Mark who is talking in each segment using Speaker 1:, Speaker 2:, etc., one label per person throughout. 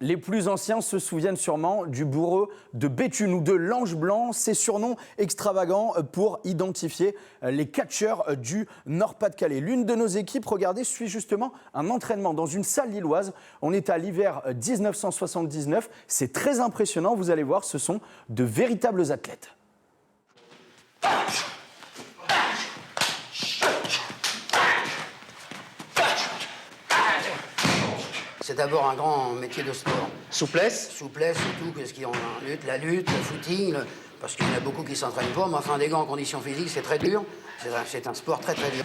Speaker 1: Les plus anciens se souviennent sûrement du bourreau de Béthune ou de l'ange blanc, ces surnoms extravagants pour identifier les catcheurs du Nord-Pas-de-Calais. L'une de nos équipes, regardez, suit justement un entraînement dans une salle lilloise. On est à l'hiver 1979, c'est très impressionnant, vous allez voir, ce sont de véritables athlètes.
Speaker 2: C'est d'abord un grand métier de sport.
Speaker 3: Souplesse?
Speaker 2: Souplesse, surtout, qu'est-ce qu'il y a en lutte, le footing, parce qu'il y en a beaucoup qui s'entraînent pas, mais enfin, des gars en conditions physiques, c'est très dur. C'est un sport très très dur.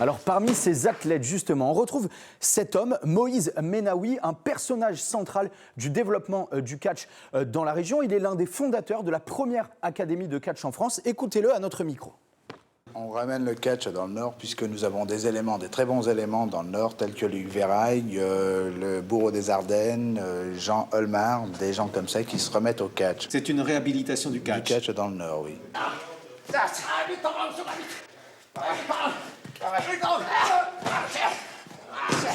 Speaker 1: Alors parmi ces athlètes justement, on retrouve cet homme, Moïse Menaoui, un personnage central du développement du catch dans la région. Il est l'un des fondateurs de la première académie de catch en France. Écoutez-le à notre micro.
Speaker 4: On ramène le catch dans le Nord puisque nous avons des éléments, des très bons éléments dans le Nord, tels que Luc Véraille, le bourreau des Ardennes, Jean Holmar, des gens comme ça qui se remettent au catch.
Speaker 3: C'est une réhabilitation du catch.
Speaker 4: Du catch dans le Nord, oui.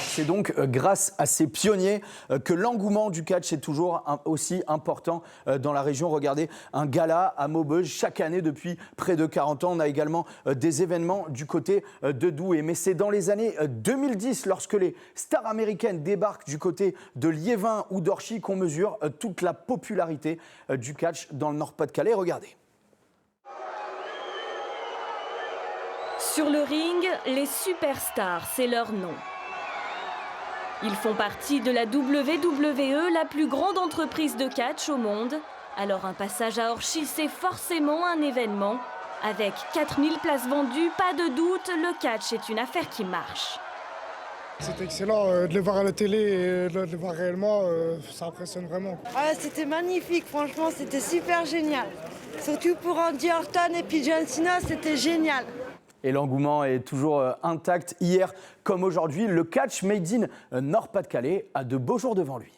Speaker 1: C'est donc grâce à ces pionniers que l'engouement du catch est toujours aussi important dans la région. Regardez, un gala à Maubeuge chaque année depuis près de 40 ans. On a également des événements du côté de Douai. Mais c'est dans les années 2010, lorsque les stars américaines débarquent du côté de Liévin ou d'Orchy, qu'on mesure toute la popularité du catch dans le Nord-Pas-de-Calais. Regardez.
Speaker 5: Sur le ring, les superstars, c'est leur nom. Ils font partie de la WWE, la plus grande entreprise de catch au monde. Alors un passage à Orchy, c'est forcément un événement. Avec 4000 places vendues, pas de doute, le catch est une affaire qui marche.
Speaker 6: C'est excellent de les voir à la télé et de les voir réellement, ça impressionne vraiment.
Speaker 7: Ah, c'était magnifique, franchement, c'était super génial. Surtout pour Randy Orton et puis John Cena, c'était génial.
Speaker 1: Et l'engouement est toujours intact. Hier comme aujourd'hui, le catch made in Nord-Pas-de-Calais a de beaux jours devant lui.